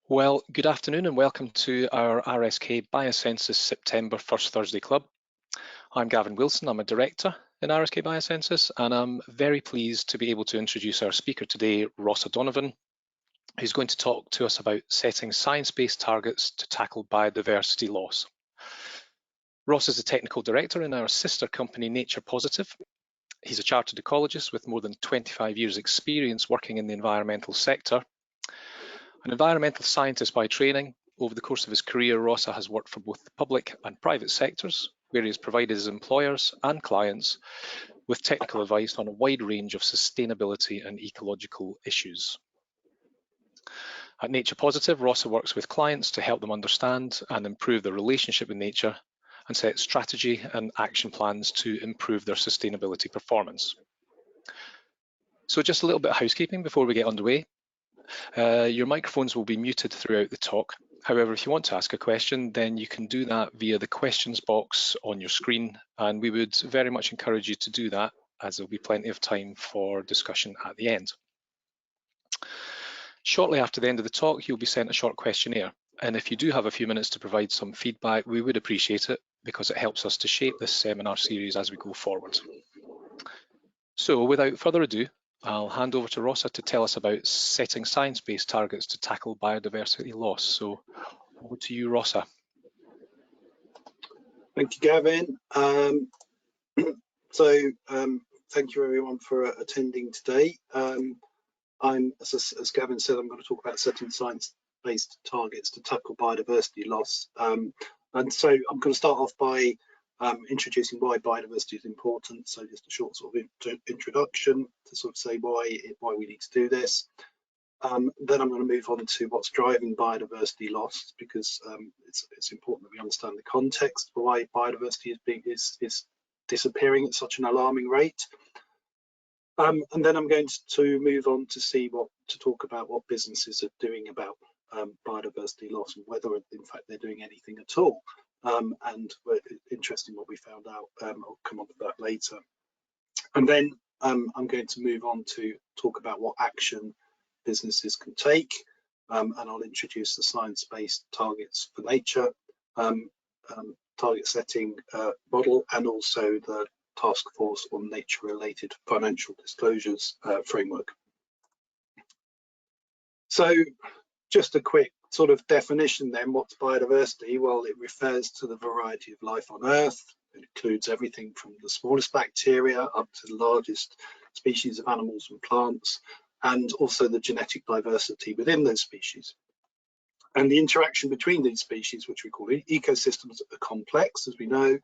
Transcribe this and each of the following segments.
Well, good afternoon and welcome to our RSK Biocensus September First Thursday Club. I'm Gavin Wilson, I'm a director in RSK Biocensus, and I'm very pleased to be able to introduce our speaker today, Ross O'Donovan, who's going to talk to us about setting science-based targets to tackle biodiversity loss. Ross is the technical director in our sister company, Nature Positive. He's a chartered ecologist with more than 25 years experience working in the environmental sector. An environmental scientist by training, over the course of his career, Ross has worked for both the public and private sectors, where he has provided his employers and clients with technical advice on a wide range of sustainability and ecological issues. At Nature Positive, Ross works with clients to help them understand and improve their relationship with nature and set strategy and action plans to improve their sustainability performance. So just a little bit of housekeeping before we get underway. Your microphones will be muted throughout the talk. However, if you want to ask a question, then you can do that via the questions box on your screen, and we would very much encourage you to do that, as there'll be plenty of time for discussion at the end. Shortly after the end of the talk, you'll be sent a short questionnaire, and if you do have a few minutes to provide some feedback, we would appreciate it because it helps us to shape this seminar series as we go forward. So without further ado, I'll hand over to Rossa to tell us about setting science-based targets to tackle biodiversity loss. So over to you, Rossa. Thank you, Gavin. Thank you everyone for attending today. As Gavin said, I'm going to talk about setting science-based targets to tackle biodiversity loss. And so I'm going to start off by introducing why biodiversity is important. So just a short sort of introduction to sort of say why we need to do this. Then I'm going to move on to what's driving biodiversity loss, because it's important that we understand the context for why biodiversity is disappearing at such an alarming rate. And then I'm going to move on to talk about what businesses are doing about biodiversity loss and whether in fact they're doing anything at all. And interesting what we found out. I'll come on to that later. And then I'm going to move on to talk about what action businesses can take, and I'll introduce the science-based targets for nature, target setting model, and also the task force on nature-related financial disclosures framework. So just a quick sort of definition then, what's biodiversity? Well, it refers to the variety of life on Earth. It includes everything from the smallest bacteria up to the largest species of animals and plants, and also the genetic diversity within those species. And the interaction between these species, which we call ecosystems, are complex, as we know,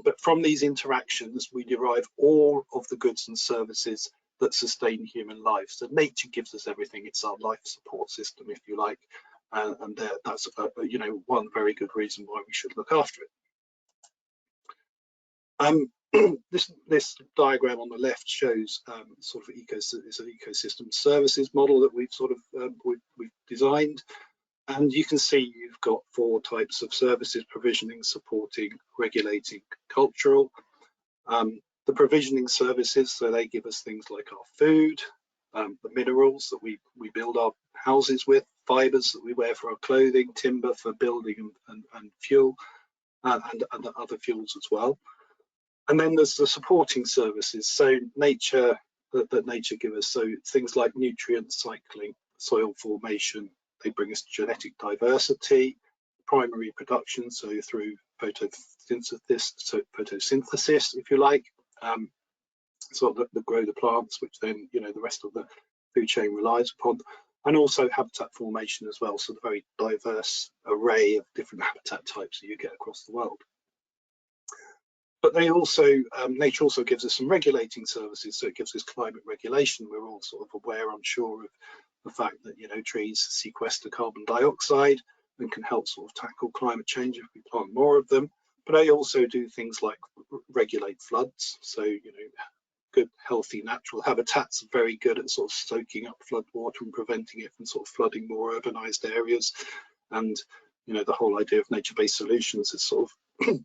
but from these interactions, we derive all of the goods and services that sustain human life. So nature gives us everything. It's our life support system, if you like, and that's one very good reason why we should look after it. This diagram on the left shows sort of it's an ecosystem services model that we've sort of we've designed, and you can see you've got 4 types of services: provisioning, supporting, regulating, cultural. The provisioning services, so they give us things like our food, the minerals that we build our houses with, fibers that we wear for our clothing, timber for building and fuel, and other fuels as well. And then there's the supporting services, so nature that nature gives us, so things like nutrient cycling, soil formation. They bring us genetic diversity, primary production, so through photosynthesis, if you like, so that grow the plants, which then the rest of the food chain relies upon, and also habitat formation as well, so the very diverse array of different habitat types that you get across the world. But they also, nature also gives us some regulating services, so it gives us climate regulation. We're all sort of aware, I'm sure, of the fact that trees sequester carbon dioxide and can help sort of tackle climate change if we plant more of them. But they also do things like regulate floods, so good, healthy, natural habitats are very good at sort of soaking up flood water and preventing it from sort of flooding more urbanized areas. And the whole idea of nature-based solutions is sort of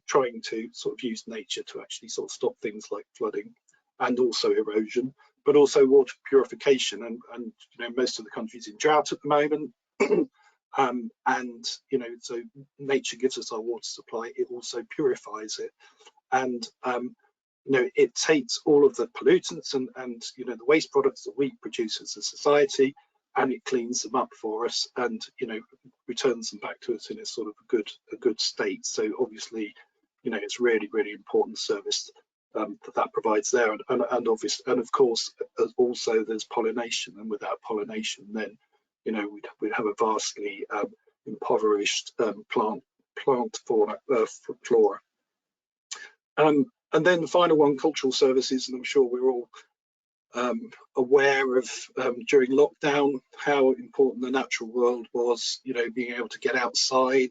trying to sort of use nature to actually sort of stop things like flooding and also erosion, but also water purification. And most of the countries in drought at the moment, And so nature gives us our water supply, it also purifies it. And it takes all of the pollutants and the waste products that we produce as a society, and it cleans them up for us, and returns them back to us in a sort of a good state. So obviously, it's really, really important service that provides there, and of course also there's pollination, and without pollination, then we'd have a vastly impoverished plant fauna, flora. And then the final one, cultural services, and I'm sure we're all aware of during lockdown how important the natural world was. Being able to get outside,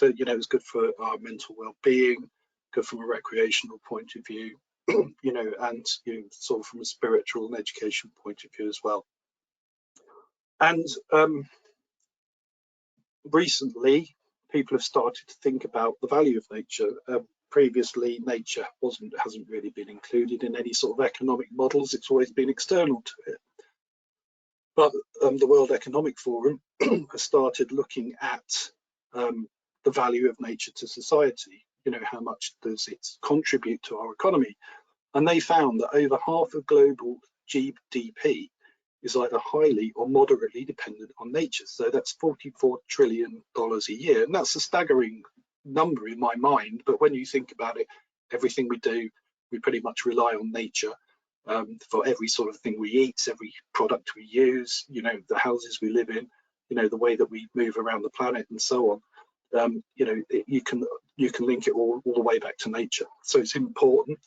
it was good for our mental well-being, good from a recreational point of view, and sort of from a spiritual and education point of view as well. And recently, people have started to think about the value of nature. Previously, nature hasn't really been included in any sort of economic models. It's always been external to it. But the World Economic Forum has started looking at the value of nature to society. How much does it contribute to our economy? And they found that over half of global GDP is either highly or moderately dependent on nature. So that's $44 trillion a year. And that's a staggering number in my mind. But when you think about it, everything we do, we pretty much rely on nature for every sort of thing we eat, every product we use, the houses we live in, the way that we move around the planet and so on. You can link it all the way back to nature. So it's important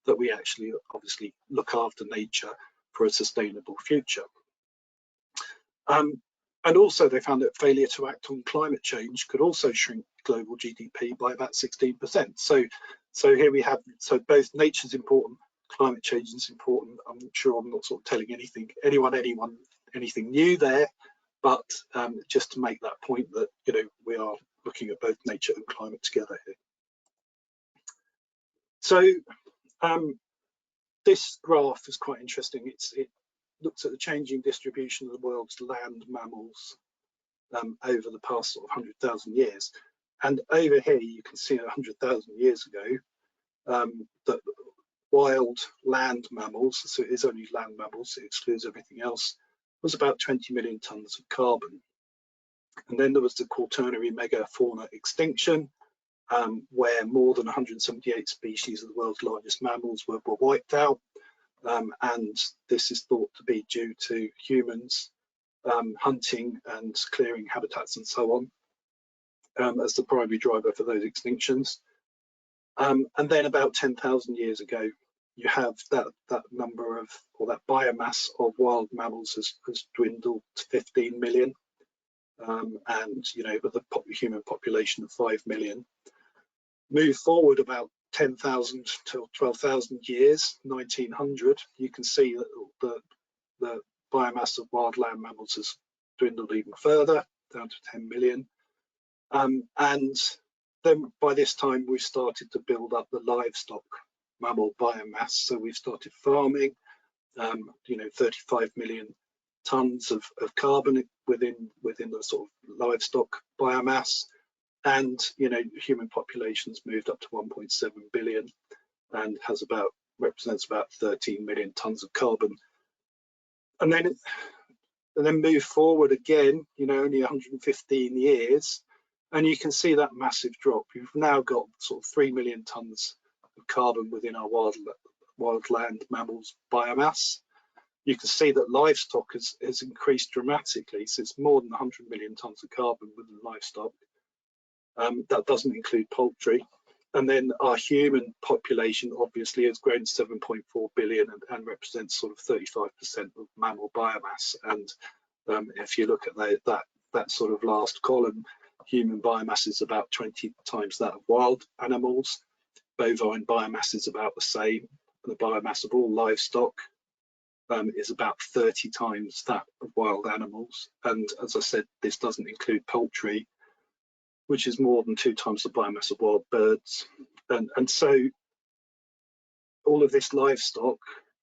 that we actually obviously look after nature for a sustainable future. And also they found that failure to act on climate change could also shrink global GDP by about 16%. So here we have, so both nature's important, climate change is important. I'm sure I'm not sort of telling anyone anything new there, but just to make that point that we are looking at both nature and climate together here. So this graph is quite interesting. It looks at the changing distribution of the world's land mammals over the past sort of 100,000 years. And over here you can see 100,000 years ago that wild land mammals, so it is only land mammals, it excludes everything else, was about 20 million tons of carbon. And then there was the Quaternary megafauna extinction, where more than 178 species of the world's largest mammals were wiped out. And this is thought to be due to humans hunting and clearing habitats and so on as the primary driver for those extinctions. And then about 10,000 years ago, you have that number of, or that biomass of wild mammals has dwindled to 15 million. And with a human population of 5 million. Move forward about 10,000 to 12,000 years, 1900, you can see that the biomass of wild land mammals has dwindled even further, down to 10 million. And then by this time, we've started to build up the livestock mammal biomass. So we've started farming, 35 million tons of carbon within the sort of livestock biomass. And human population's moved up to 1.7 billion and represents about 13 million tons of carbon. And then move forward again, only 115 years, and you can see that massive drop. You've now got sort of 3 million tons of carbon within our wildland mammals biomass. You can see that livestock has increased dramatically, so it's more than 100 million tons of carbon within livestock. That doesn't include poultry. And then our human population obviously has grown to 7.4 billion and represents sort of 35% of mammal biomass. And if you look at that sort of last column, human biomass is about 20 times that of wild animals. Bovine biomass is about the same. The biomass of all livestock is about 30 times that of wild animals. And as I said, this doesn't include poultry, which is more than 2 times the biomass of wild birds. And so all of this livestock,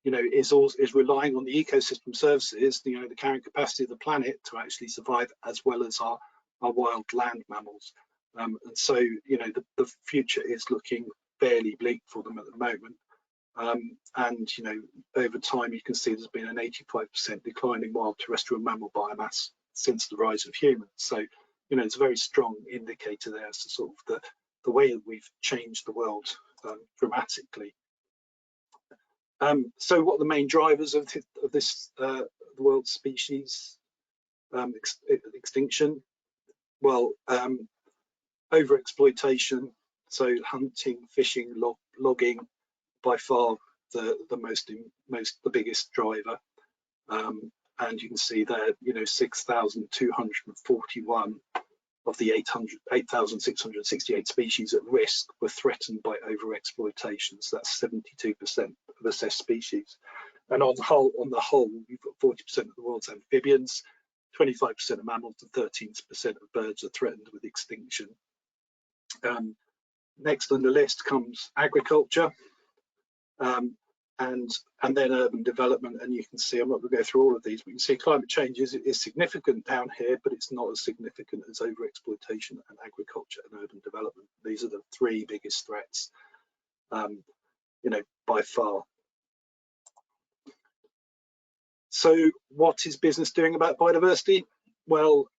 is relying on the ecosystem services, the carrying capacity of the planet to actually survive, as well as our wild land mammals. And so, the future is looking fairly bleak for them at the moment. And over time, you can see there's been an 85% decline in wild terrestrial mammal biomass since the rise of humans. So, it's a very strong indicator there as to sort of the way that we've changed the world dramatically. So what are the main drivers of this the world species extinction? Well, overexploitation, so hunting, fishing, logging, by far the biggest driver. And you can see there, 6,241 of the 8,668 species at risk were threatened by overexploitation. So that's 72% of assessed species. And on the whole, you've got 40% of the world's amphibians, 25% of mammals, and 13% of birds are threatened with extinction. Next on the list comes agriculture, and then urban development. And you can see, I'm not going to go through all of these, but you can see climate change is significant down here, but it's not as significant as overexploitation and agriculture and urban development. These are the three biggest threats, by far. So what is business doing about biodiversity? Well,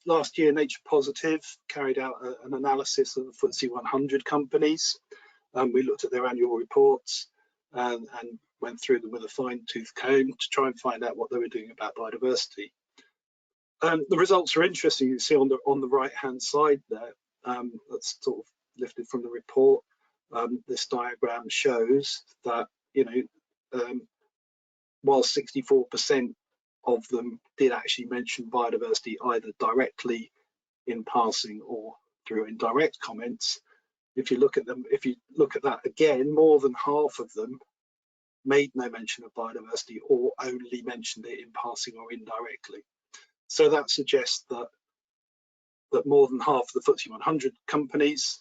last year, Nature Positive carried out an analysis of the FTSE 100 companies. We looked at their annual reports and went through them with a fine-tooth comb to try and find out what they were doing about biodiversity. The results are interesting. You can see on the right-hand side there, that's sort of lifted from the report. This diagram shows that, while 64% of them did actually mention biodiversity either directly in passing or through indirect comments, if you look at that again, more than half of them made no mention of biodiversity or only mentioned it in passing or indirectly. So that suggests that more than half of the FTSE 100 companies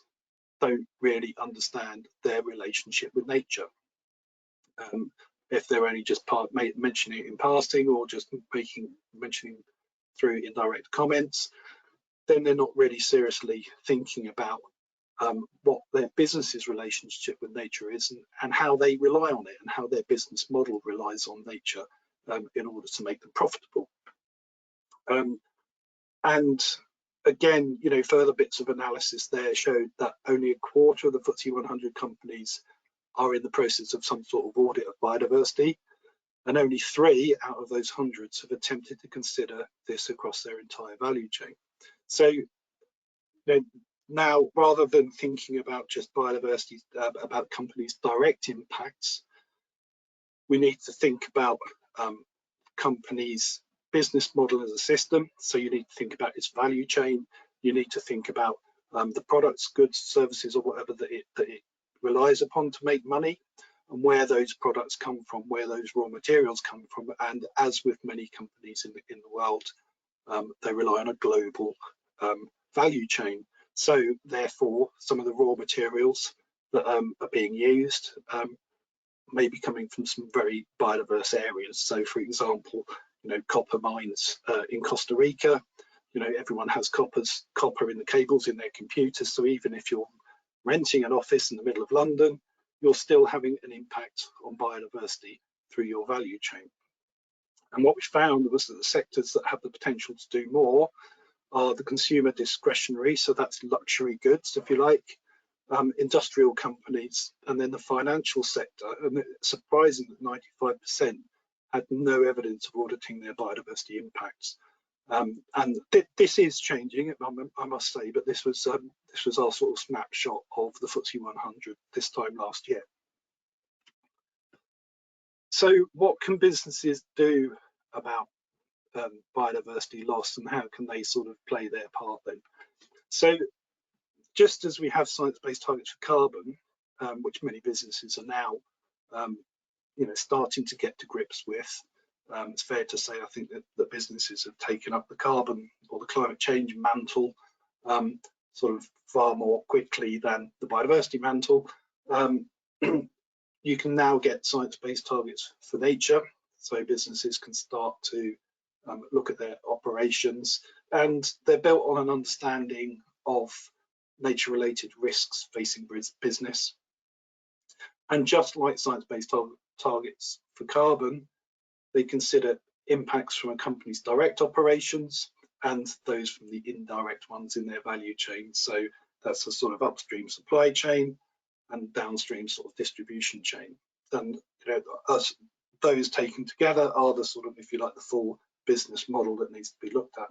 don't really understand their relationship with nature. If they're only just mentioning it in passing or just mentioning through indirect comments, then they're not really seriously thinking about what their business's relationship with nature is and how they rely on it and how their business model relies on nature in order to make them profitable. And again, further bits of analysis there showed that only a quarter of the FTSE 100 companies are in the process of some sort of audit of biodiversity, and only 3 out of those hundreds have attempted to consider this across their entire value chain. So now, rather than thinking about just biodiversity, about companies' direct impacts, we need to think about companies' business model as a system. So you need to think about its value chain. You need to think about the products, goods, services, or whatever that it relies upon to make money, and where those products come from, where those raw materials come from. And as with many companies in the world, they rely on a global value chain. So therefore, some of the raw materials that are being used may be coming from some very biodiverse areas. So for example, copper mines in Costa Rica, everyone has copper in the cables in their computers. So even if you're renting an office in the middle of London, you're still having an impact on biodiversity through your value chain. And what we found was that the sectors that have the potential to do more are the consumer discretionary, so that's luxury goods, if you like, industrial companies, and then the financial sector. And it's surprising that 95% had no evidence of auditing their biodiversity impacts. And this is changing, I must say, but this was our sort of snapshot of the FTSE 100 this time last year. So what can businesses do about biodiversity loss, and how can they sort of play their part then? So just as we have science-based targets for carbon, which many businesses are now starting to get to grips with, it's fair to say, I think, that the businesses have taken up the carbon or the climate change mantle sort of far more quickly than the biodiversity mantle. you can now get science-based targets for nature, so businesses can start to look at their operations, and they're built on an understanding of nature-related risks facing business. And just like science-based targets for carbon, they consider impacts from a company's direct operations and those from the indirect ones in their value chain. So that's a sort of upstream supply chain and downstream sort of distribution chain. And those taken together are the sort of, if you like, the full business model that needs to be looked at.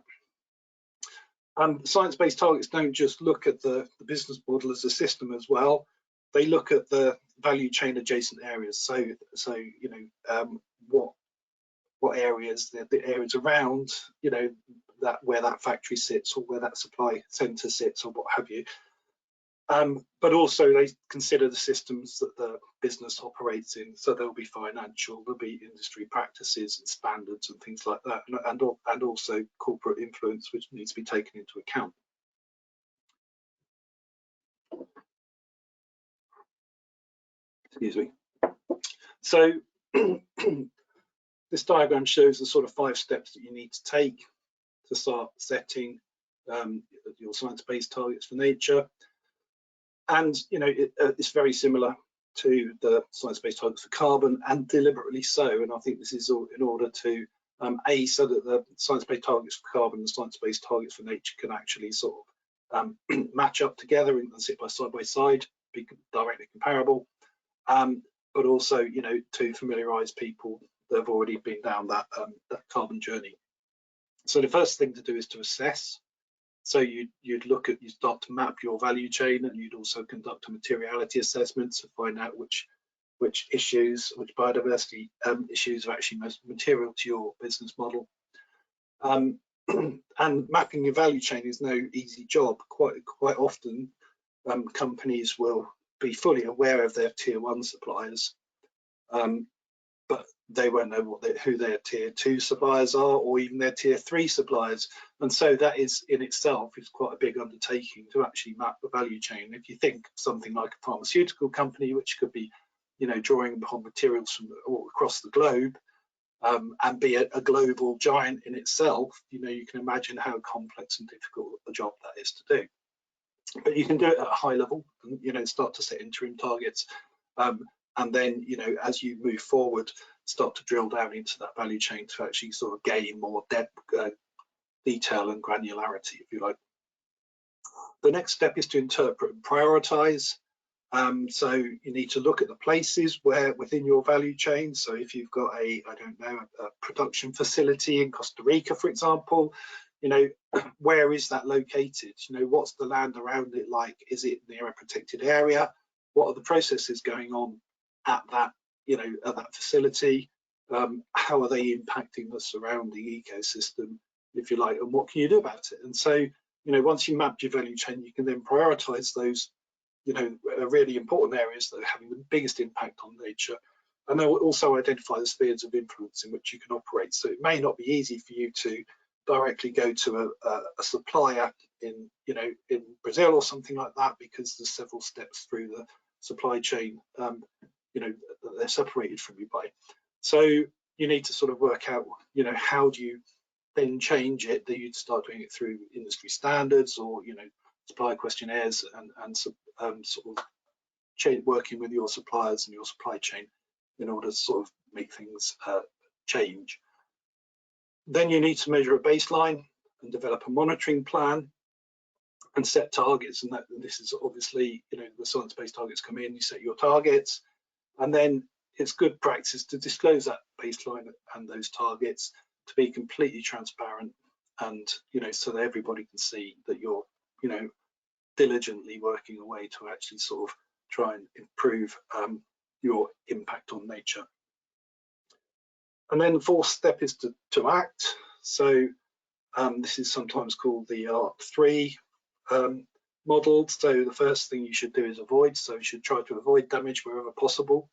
Science-based targets don't just look at the business model as a system as well. They look at the value chain adjacent areas. So you know, what areas, the areas around, you know, that where that factory sits or where that supply center sits or what have you. But also they consider the systems that the business operates in. So there'll be financial, there'll be industry practices and standards and things like that, and also corporate influence, which needs to be taken into account. Excuse me. So this diagram shows the sort of 5 steps that you need to take to start setting your science-based targets for nature. And you know, it's very similar to the science-based targets for carbon, and deliberately so. And I think this is all in order to so that the science-based targets for carbon and science-based targets for nature can actually sort of match up together and sit side by side, be directly comparable. But also, you know, to familiarise people that have already been down that carbon journey. So the first thing to do is to assess. So you'd start to map your value chain, and you'd also conduct a materiality assessment to find out which biodiversity issues are actually most material to your business model. And mapping your value chain is no easy job. Quite often, companies will be fully aware of their tier 1 suppliers, but they won't know who their tier 2 suppliers are, or even their tier 3 suppliers. And so that is in itself is quite a big undertaking to actually map the value chain. If you think of something like a pharmaceutical company, which could be, you know, drawing upon materials from all across the globe, and be a global giant in itself, you know, you can imagine how complex and difficult a job that is to do. But you can do it at a high level, and, you know, start to set interim targets, and then, you know, as you move forward, start to drill down into that value chain to actually sort of gain more depth, detail and granularity, if you like. The next step is to interpret and prioritize. So you need to look at the places where within your value chain. So if you've got a production facility in Costa Rica, for example, you know, where is that located? You know, what's the land around it like? Is it near a protected area? What are the processes going on at that, you know, at that facility? How are they impacting the surrounding ecosystem, if you like, and what can you do about it? And so, you know, once you map your value chain, you can then prioritize those, you know, really important areas that are having the biggest impact on nature, and they'll also identify the spheres of influence in which you can operate. So it may not be easy for you to directly go to a supplier in, you know, in Brazil or something like that, because there's several steps through the supply chain, you know, that they're separated from you by. So you need to sort of work out, you know, how do you then change it, that you'd start doing it through industry standards or, you know, supplier questionnaires and sort of working with your suppliers and your supply chain in order to sort of make things change. Then you need to measure a baseline and develop a monitoring plan and set targets. And this is obviously, you know, the science-based targets come in, you set your targets, and then it's good practice to disclose that baseline and those targets, to be completely transparent, and, you know, so that everybody can see that you're, you know, diligently working away to actually sort of try and improve your impact on nature. And then the 4th step is to act. So this is sometimes called the ARC3 model. So the first thing you should do is avoid. So you should try to avoid damage wherever possible.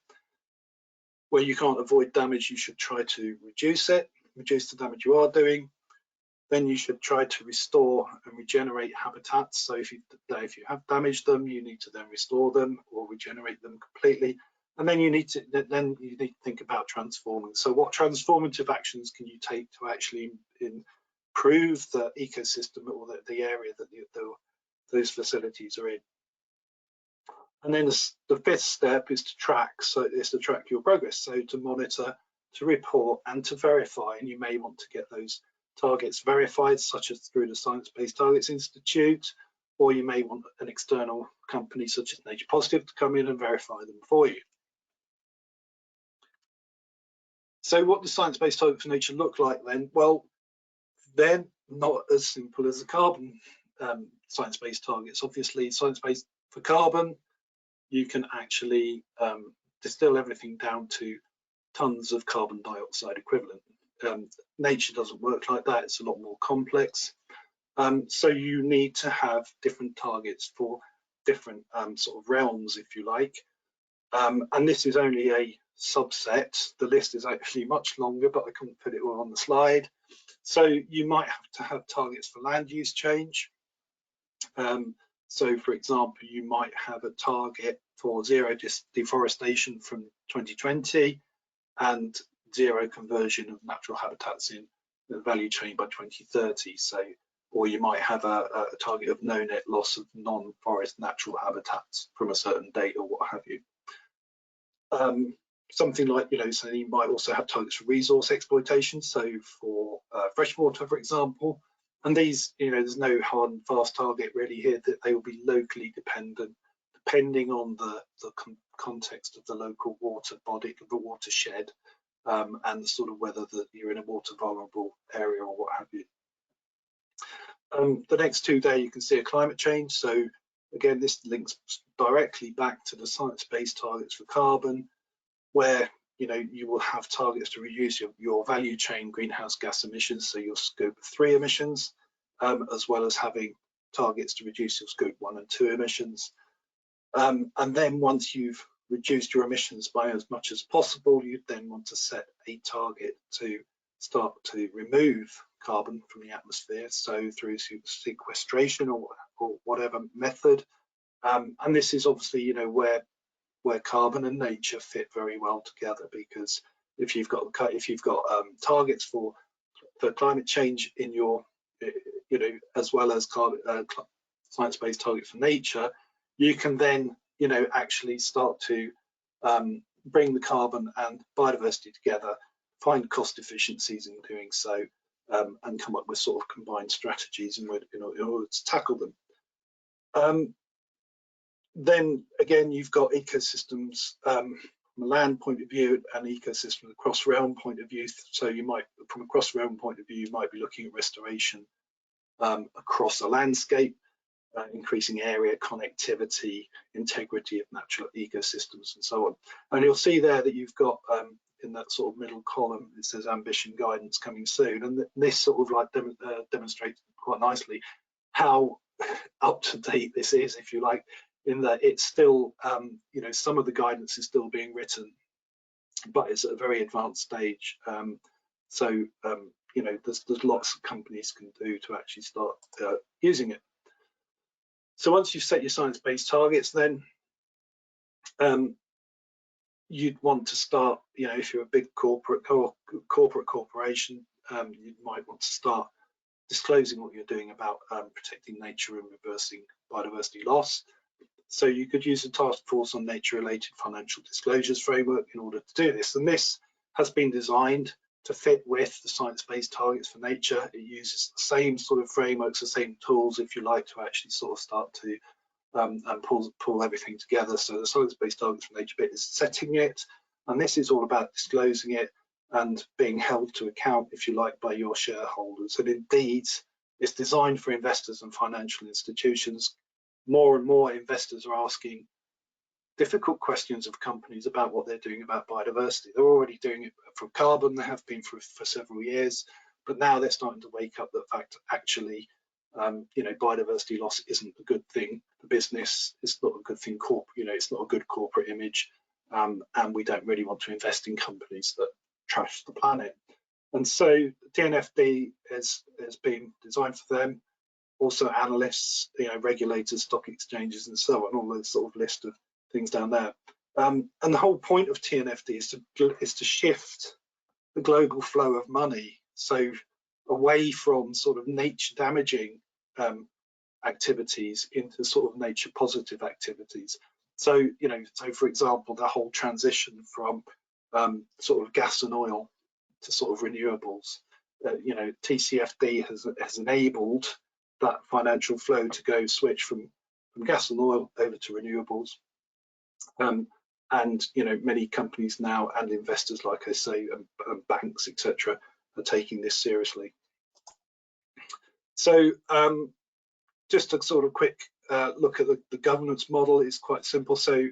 Where you can't avoid damage, you should try to reduce the damage you are doing. Then you should try to restore and regenerate habitats. So if you have damaged them, you need to then restore them or regenerate them completely. And then you need to think about transforming. So what transformative actions can you take to actually improve the ecosystem or the area that those facilities are in? And then the fifth step is to track. So it's to track your progress. So to monitor, to report, and to verify. And you may want to get those targets verified, such as through the Science Based Targets Institute, or you may want an external company such as Nature Positive to come in and verify them for you. So what does Science-Based Targets for Nature look like then? Well, they're not as simple as the carbon science-based targets. Obviously, science-based for carbon, you can actually distill everything down to tons of carbon dioxide equivalent. Nature doesn't work like that. It's a lot more complex. So you need to have different targets for different sort of realms, if you like. And this is only a subset. The list is actually much longer, but I couldn't put it all on the slide. So you might have to have targets for land use change. So for example, you might have a target for zero deforestation from 2020 and zero conversion of natural habitats in the value chain by 2030. So, or you might have a target of no net loss of non-forest natural habitats from a certain date or what have you. Something like, so you might also have targets for resource exploitation. So for freshwater, for example, and these, there's no hard and fast target really here, that they will be locally dependent, depending on the context of the local water body, the watershed, and the sort of whether you're in a water vulnerable area or what have you. The next two there, you can see a climate change. So again, this links directly back to the science-based targets for carbon, where you will have targets to reduce your value chain greenhouse gas emissions, so your scope 3 emissions, as well as having targets to reduce your scope 1 and 2 emissions. And then once you've reduced your emissions by as much as possible, you then want to set a target to start to remove carbon from the atmosphere, so through sequestration or whatever method. And this is obviously where carbon and nature fit very well together, because if you've got targets for climate change in your as well as science-based target for nature, you can then actually start to bring the carbon and biodiversity together, find cost efficiencies in doing so, and come up with sort of combined strategies in order to tackle them. Then again, you've got ecosystems from a land point of view and ecosystem from a cross-realm point of view. So you might, from a cross-realm point of view, you might be looking at restoration across a landscape, increasing area, connectivity, integrity of natural ecosystems, and so on. And you'll see there that you've got in that sort of middle column, it says ambition guidance coming soon, and this sort of like demonstrates quite nicely how up to date this is, if you like, in that it's still, some of the guidance is still being written, but it's at a very advanced stage. There's lots of companies can do to actually start using it. So once you've set your science-based targets, then you'd want to start, if you're a big corporation, you might want to start disclosing what you're doing about protecting nature and reversing biodiversity loss. So you could use the Task Force on Nature-Related Financial Disclosures framework in order to do this. And this has been designed to fit with the science-based targets for nature. It uses the same sort of frameworks, the same tools, if you like, to actually sort of start to and pull everything together. So the science-based targets for nature bit is setting it, and this is all about disclosing it and being held to account, if you like, by your shareholders. And indeed, it's designed for investors and financial institutions. More and more investors are asking difficult questions of companies about what they're doing about biodiversity. They're already doing it for carbon, they have been for several years, but now they're starting to wake up the fact that actually, biodiversity loss isn't a good thing for business. It's not a good thing, it's not a good corporate image, and we don't really want to invest in companies that trash the planet. And so TNFD has been designed for them. Also analysts, regulators, stock exchanges, and so on, all those sort of list of things down there. And the whole point of TNFD is to shift the global flow of money, so away from sort of nature damaging activities into sort of nature positive activities. So, so for example, the whole transition from sort of gas and oil to sort of renewables, TCFD has enabled that financial flow to go switch from gas and oil over to renewables. And many companies now and investors, like I say, banks, etc., are taking this seriously. So just a sort of quick look at the governance model is quite simple. So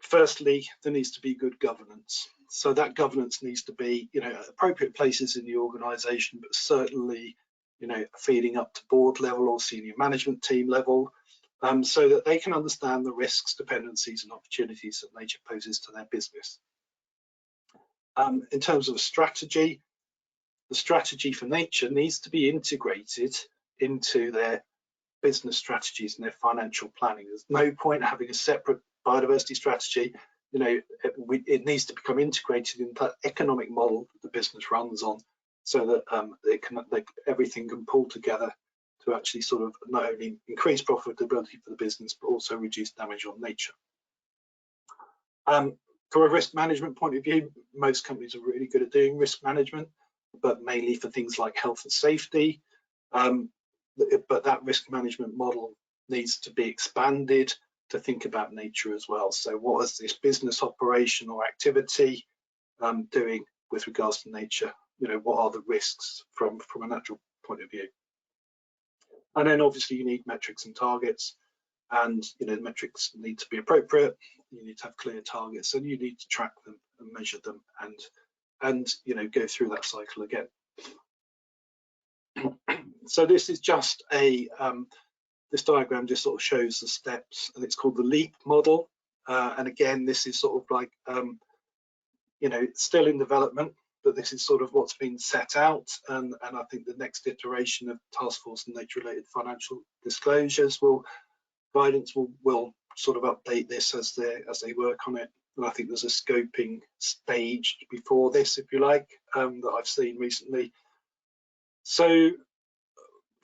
firstly, there needs to be good governance. So that governance needs to be, at appropriate places in the organisation, but certainly, feeding up to board level or senior management team level, so that they can understand the risks, dependencies, and opportunities that nature poses to their business. In terms of a strategy, the strategy for nature needs to be integrated into their business strategies and their financial planning. There's no point having a separate biodiversity strategy. It needs to become integrated into that economic model that the business runs on, so that everything can pull together to actually sort of not only increase profitability for the business, but also reduce damage on nature. From a risk management point of view, most companies are really good at doing risk management, but mainly for things like health and safety. But that risk management model needs to be expanded to think about nature as well. So what is this business operation or activity doing with regards to nature? What are the risks from a natural point of view? And then obviously you need metrics and targets, and the metrics need to be appropriate. You need to have clear targets, and you need to track them and measure them, and go through that cycle again. So this is just this diagram just sort of shows the steps, and it's called the LEAP model. And again, this is sort of like it's still in development, but this is sort of what's been set out, and I think the next iteration of Task Force and nature-related financial disclosures guidance will sort of update this as they work on it. And I think there's a scoping stage before this, if you like, that I've seen recently. So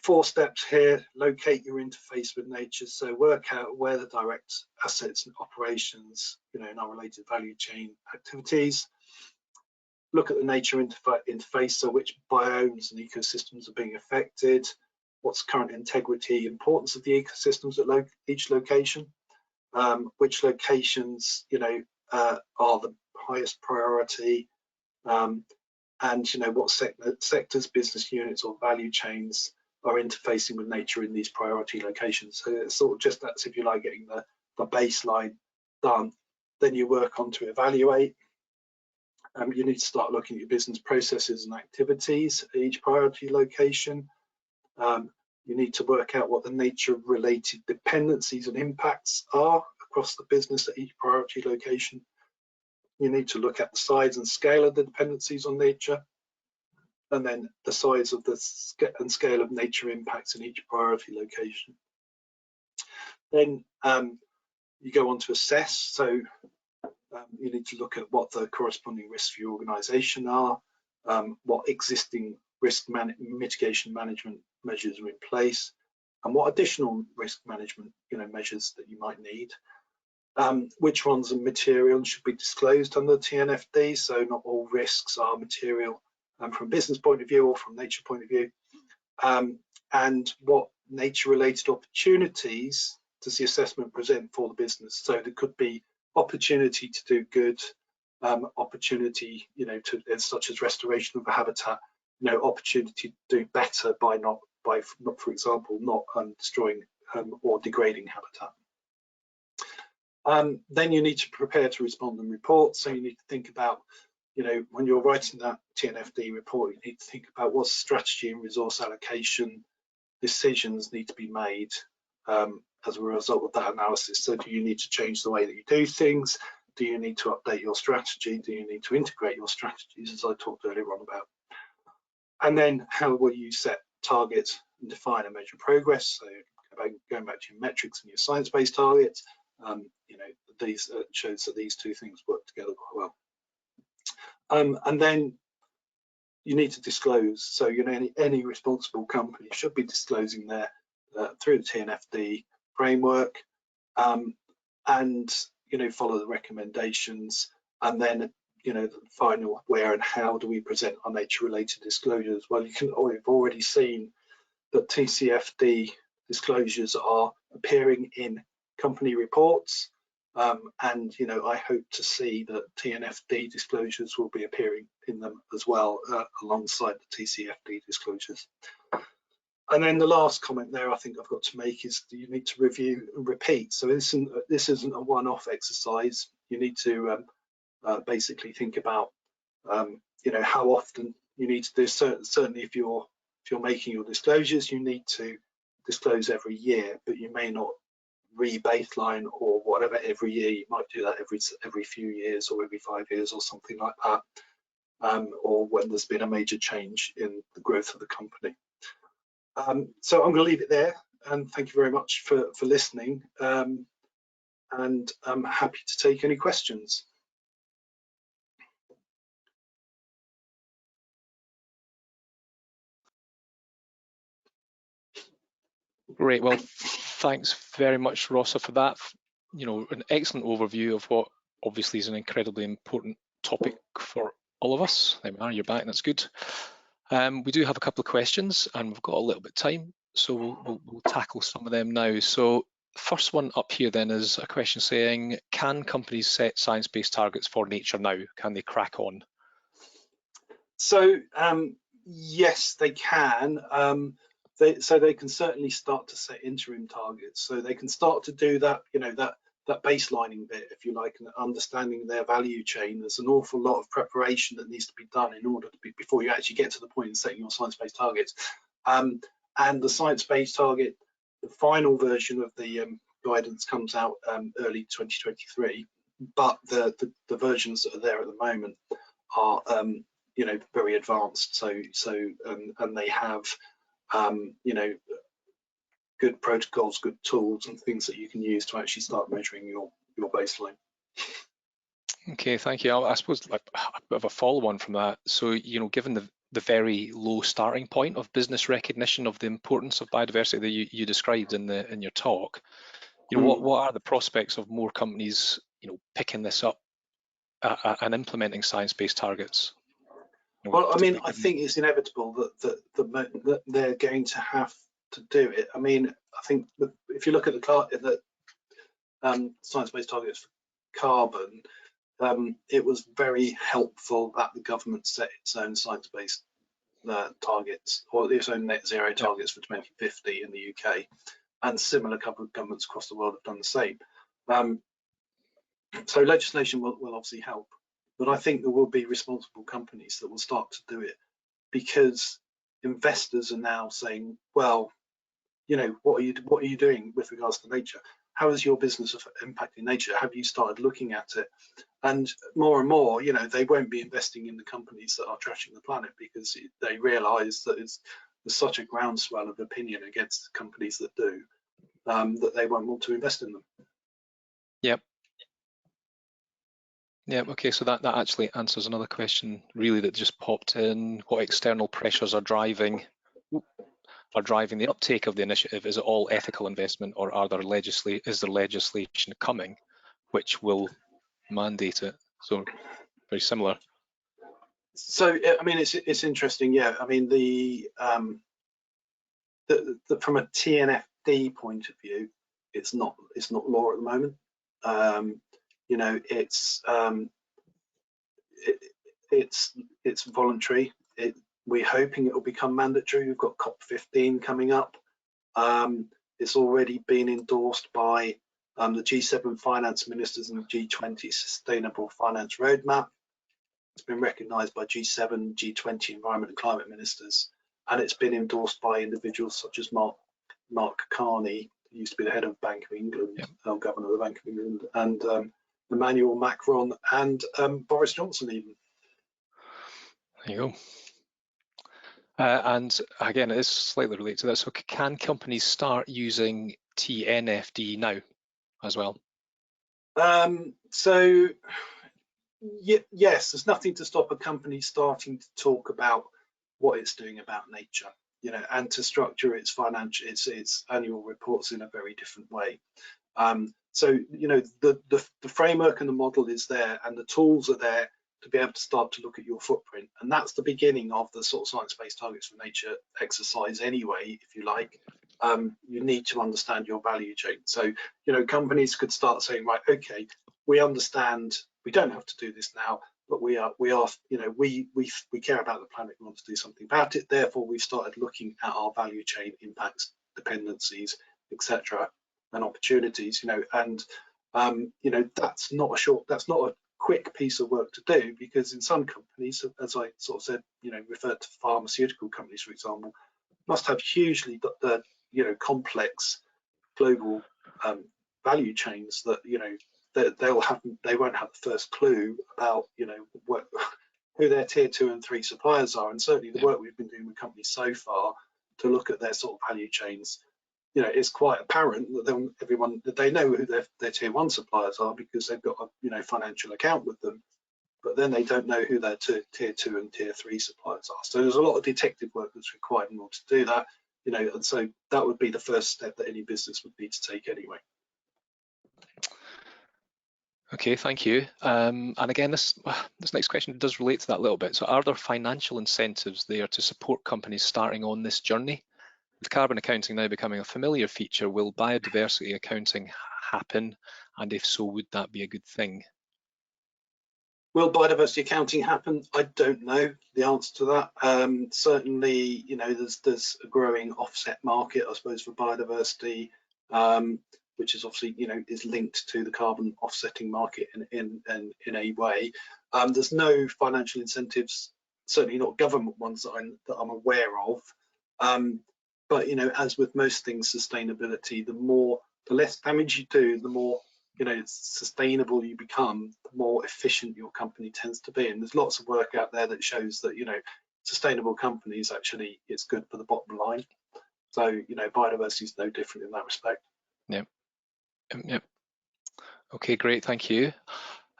4 steps here: locate your interface with nature. So work out where the direct assets and operations, in our related value chain activities. Look at the nature interface, so which biomes and ecosystems are being affected, what's the current integrity, importance of the ecosystems at each location, which locations are the highest priority, and what sectors, business units, or value chains are interfacing with nature in these priority locations. So it's sort of just that's, if you like, getting the baseline done. Then you work on to evaluate. You need to start looking at your business processes and activities at each priority location. You need to work out what the nature-related dependencies and impacts are across the business at each priority location. You need to look at the size and scale of the dependencies on nature, and then the size of the scale of nature impacts in each priority location. Then you go on to assess. So you need to look at what the corresponding risks for your organisation are, what existing risk mitigation management measures are in place, and what additional risk management measures that you might need. Which ones are material and should be disclosed under the TNFD. So not all risks are material from a business point of view or from nature point of view. And what nature-related opportunities does the assessment present for the business? So there could be opportunity to do good, opportunity, such as restoration of a habitat, opportunity to do better by not, for example, not destroying or degrading habitat. Then you need to prepare to respond and report. So you need to think about, when you're writing that TNFD report, you need to think about what strategy and resource allocation decisions need to be made as a result of that analysis. So do you need to change the way that you do things? Do you need to update your strategy? Do you need to integrate your strategies, as I talked earlier on about? And then how will you set targets and define and measure progress? So going back to your metrics and your science-based targets, you know, these shows that these two things work together quite well. And then you need to disclose. So, you know, any responsible company should be disclosing their through the TNFD framework, and, you know, follow the recommendations. And then, you know, the final, where and how do we present our nature-related disclosures? Well, we've already seen that TCFD disclosures are appearing in company reports, and, you know, I hope to see that TNFD disclosures will be appearing in them as well, alongside the TCFD disclosures. And then the last comment there I think I've got to make is that you need to review and repeat. So this isn't a one-off exercise. You need to basically think about, you know, how often you need to do. Certainly, if you're making your disclosures, you need to disclose every year, but you may not re-baseline or whatever every year. You might do that every few years or every 5 years or something like that, or when there's been a major change in the growth of the company. So I'm going to leave it there, and thank you very much for listening, and I'm happy to take any questions. Great. Well, thanks very much, Rossa, for that. You know, an excellent overview of what obviously is an incredibly important topic for all of us. There we are, you're back, that's good. We do have a couple of questions and we've got a little bit of time, so we'll tackle some of them now. So first one up here then is a question saying, can companies set science-based targets for nature now? Can they crack on? So yes, they can. So they can certainly start to set interim targets. So they can start to do that, you know, that baselining bit, if you like, and understanding their value chain. There's an awful lot of preparation that needs to be done in order to before you actually get to the point of setting your science-based targets. And the science-based target, the final version of the guidance comes out early 2023, but the versions that are there at the moment are you know, very advanced. And they have you know, good protocols, good tools, and things that you can use to actually start measuring your baseline. Okay, thank you. I suppose like a bit of a follow-on from that. So, you know, given the very low starting point of business recognition of the importance of biodiversity that you described in your talk, you know, what are the prospects of more companies, you know, picking this up and implementing science-based targets? You know, well, I mean, I think it's inevitable that they're going to have to do it. I mean, I think if you look at the science-based targets for carbon, it was very helpful that the government set its own science-based targets, or its own net zero targets for 2050 in the UK, and similar governments across the world have done the same. So legislation will obviously help, but I think there will be responsible companies that will start to do it, because investors are now saying, well, you know, what are you doing with regards to nature? How is your business impacting nature? Have you started looking at it? And more, you know, they won't be investing in the companies that are trashing the planet, because they realise that there's such a groundswell of opinion against the companies that do, that they won't want to invest in them. Yep. Yeah, okay, so that actually answers another question really that just popped in. What external pressures are driving the uptake of the initiative? Is it all ethical investment, or is there legislation coming which will mandate it? So very similar. So I mean, it's interesting, yeah. I mean, from a TNFD point of view, it's not law at the moment. You know, it's voluntary. We're hoping it will become mandatory. We've got COP15 coming up. It's already been endorsed by the G7 finance ministers and the G20 Sustainable Finance Roadmap. It's been recognised by G7, G20 Environment and Climate Ministers, and it's been endorsed by individuals such as Mark Carney, who used to be the head of Bank of England, governor of the Bank of England, and Emmanuel Macron and Boris Johnson even. There you go. And again, it is slightly related to that. So can companies start using TNFD now as well? So yes, there's nothing to stop a company starting to talk about what it's doing about nature, you know, and to structure its its annual reports in a very different way. So you know, the framework and the model is there, and the tools are there to be able to start to look at your footprint, and that's the beginning of the sort of science-based targets for nature exercise anyway, if you like. You need to understand your value chain. So you know, companies could start saying, right, okay, we understand we don't have to do this now, but we are you know, we care about the planet, we want to do something about it, therefore we've started looking at our value chain impacts, dependencies, etc., and opportunities, you know. And you know, that's not a quick piece of work to do, because in some companies, as I sort of said, you know, referred to pharmaceutical companies, for example, must have hugely you know, complex global value chains that, you know, they won't have the first clue about, you know, who their tier 2 and 3 suppliers are. And certainly the work we've been doing with companies so far to look at their sort of value chains, you know, it's quite apparent that they know who their tier 1 suppliers are, because they've got a, you know, financial account with them, but then they don't know who their tier 2 and tier 3 suppliers are. So there's a lot of detective work that's required in order to do that, you know, and so that would be the first step that any business would need to take anyway. Okay, thank you. And again, this next question does relate to that a little bit. So are there financial incentives there to support companies starting on this journey? With carbon accounting now becoming a familiar feature, will biodiversity accounting happen? And if so, would that be a good thing? Will biodiversity accounting happen? I don't know the answer to that. Certainly, you know, there's a growing offset market, I suppose, for biodiversity, which is obviously, you know, is linked to the carbon offsetting market in a way. There's no financial incentives, certainly not government ones that I'm aware of. But you know, as with most things, sustainability, the less damage you do, the more, you know, sustainable you become, the more efficient your company tends to be. And there's lots of work out there that shows that, you know, sustainable companies actually, it's good for the bottom line. So, you know, biodiversity is no different in that respect. Yep. Yep. Okay, great, thank you.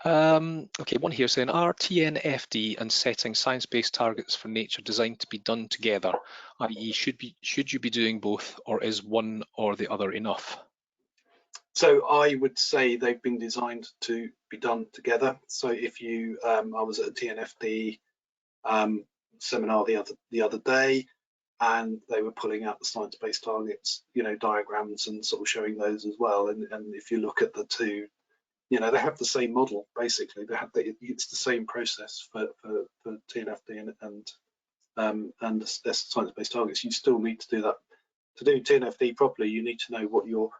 Okay, one here saying, are TNFD and setting science-based targets for nature designed to be done together, i.e. should you be doing both, or is one or the other enough? So I would say they've been designed to be done together. So if you, I was at a TNFD seminar the other day, and they were pulling out the science-based targets, you know, diagrams, and sort of showing those as well. And if you look at the two, you know, they have the same model basically. It's the same process for TNFD and the science-based targets. You still need to do that. To do TNFD properly, you need to know what your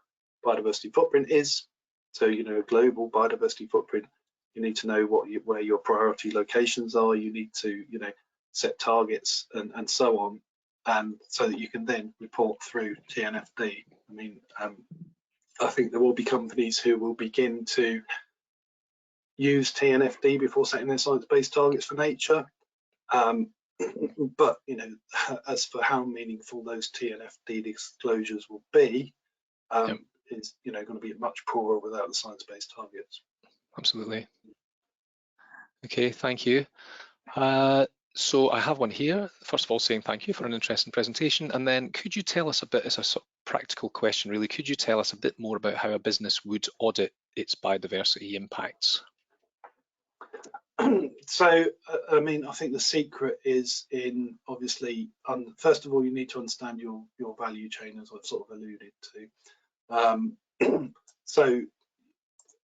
biodiversity footprint is. So, you know, a global biodiversity footprint. You need to know where your priority locations are. You need to, you know, set targets and so on, so that you can then report through TNFD. I mean, I think there will be companies who will begin to use TNFD before setting their science-based targets for nature. But you know, as for how meaningful those TNFD disclosures will be, is, you know, going to be much poorer without the science-based targets. Absolutely. Okay, thank you. So I have one here. First of all, saying thank you for an interesting presentation, and then could you tell us a bit, as a sort of practical question really, could you tell us a bit more about how a business would audit its biodiversity impacts? So, I mean, I think the secret is in, obviously, first of all, you need to understand your value chain, as I've sort of alluded to. So,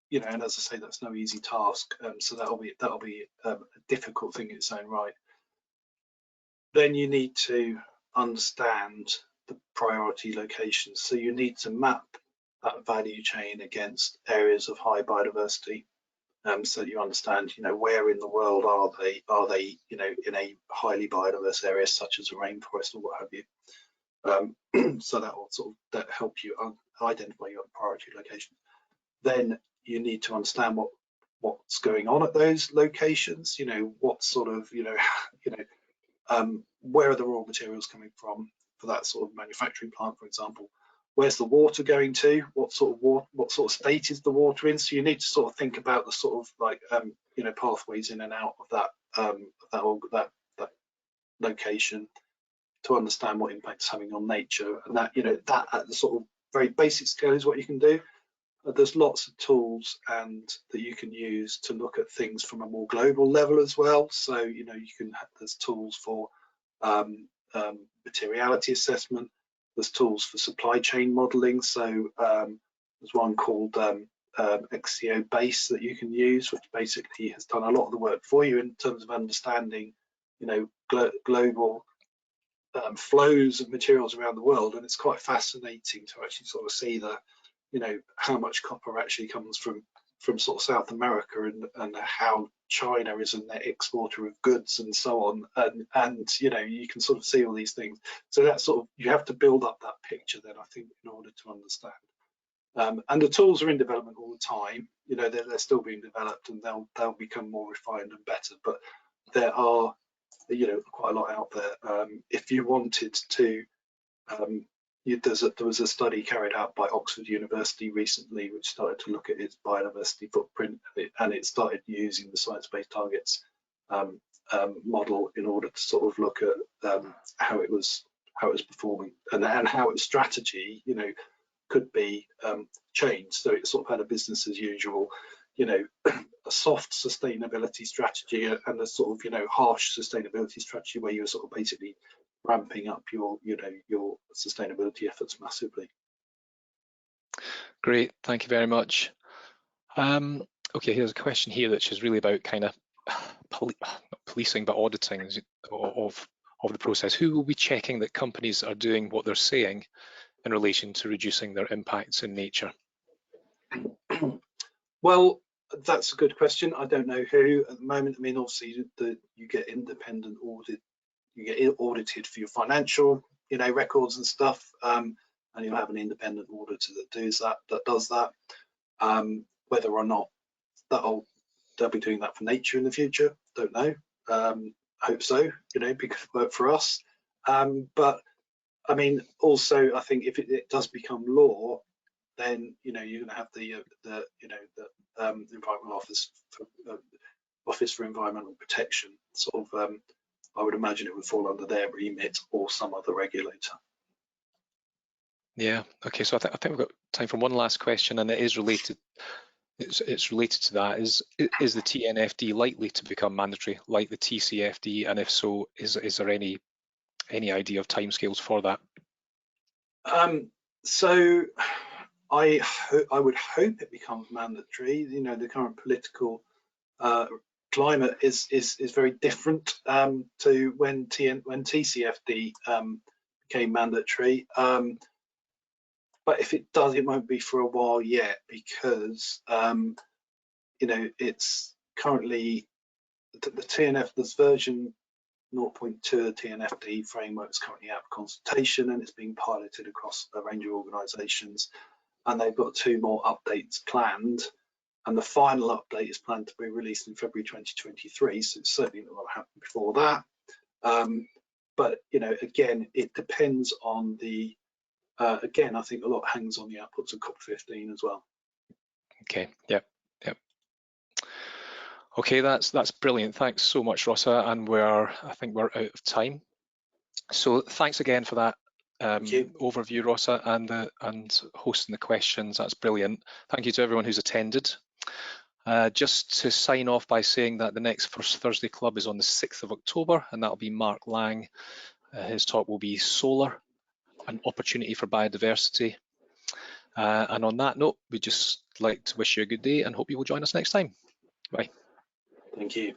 you know, and as I say, that's no easy task. So that'll be a difficult thing in its own right. Then you need to understand the priority locations. So you need to map that value chain against areas of high biodiversity, so that you understand, you know, where in the world are they, you know, in a highly biodiverse area such as a rainforest or what have you. So that will sort of help you identify your priority location. Then you need to understand what's going on at those locations. You know, what sort of, where are the raw materials coming from for that sort of manufacturing plant, for example? where's the water going to? What sort of state is the water in? So you need to sort of think about the sort of like you know, pathways in and out of that location to understand what impact it's having on nature, and that, you know, that at the sort of very basic scale is what you can do. There's lots of tools and that you can use to look at things from a more global level as well. So, you know, there's tools for materiality assessment. There's tools for supply chain modeling. So there's one called XCO Base that you can use, which basically has done a lot of the work for you in terms of understanding, you know, global flows of materials around the world. And it's quite fascinating to actually sort of see the, you know, how much copper actually comes from sort of South America, and how China is a net exporter of goods and so on, and you know, you can sort of see all these things. So that sort of, you have to build up that picture then, I think, in order to understand. And the tools are in development all the time. You know, they're still being developed, and they'll become more refined and better. But there are, you know, quite a lot out there. If you wanted to, there was a study carried out by Oxford University recently, which started to look at its biodiversity footprint, and it started using the science-based targets model in order to sort of look at how it was performing, and how its strategy, you know, could be changed. So it sort of had a business as usual, you know, a soft sustainability strategy, and a sort of, you know, harsh sustainability strategy where you're sort of basically ramping up your, you know, your sustainability efforts massively. Great, thank you very much. Okay, here's a question here which is really about kind of not policing but auditing of the process. Who will be checking that companies are doing what they're saying in relation to reducing their impacts in nature? Well, that's a good question. I don't know who at the moment. I mean, obviously you get independent audit, you get audited for your financial, you know, records and stuff, and you'll have an independent auditor that does that. Whether or not they'll be doing that for nature in the future, don't know. Hope so, you know, because it worked for us. But I mean, also, I think if it does become law, then, you know, you're going to have the Environmental Office for Environmental Protection. Sort of, I would imagine it would fall under their remit or some other regulator. Yeah. Okay. So I think we've got time for one last question, and it is related. It's related to that. Is the TNFD likely to become mandatory, like the TCFD? And if so, is there any idea of timescales for that? So I would hope it becomes mandatory. You know, the current political climate is very different to when TCFD became mandatory. But if it does, it won't be for a while yet, because you know, it's currently the TNF, this version 0.2 TNFD framework is currently out for consultation, and it's being piloted across a range of organisations, and they've got 2 more updates planned, and the final update is planned to be released in February 2023, so it's certainly not going to happen before that. But you know, again, it depends on the again, I think a lot hangs on the outputs of COP15 as well. Okay. Yep. Okay, that's brilliant. Thanks so much, Rossa, and I think we're out of time. So thanks again for that overview, Rossa, and hosting the questions. That's brilliant. Thank you to everyone who's attended. Just to sign off by saying that the next First Thursday Club is on the 6th of October, and that'll be Mark Lang. His talk will be Solar, an Opportunity for Biodiversity. And on that note, we'd just like to wish you a good day and hope you will join us next time. Bye. Thank you.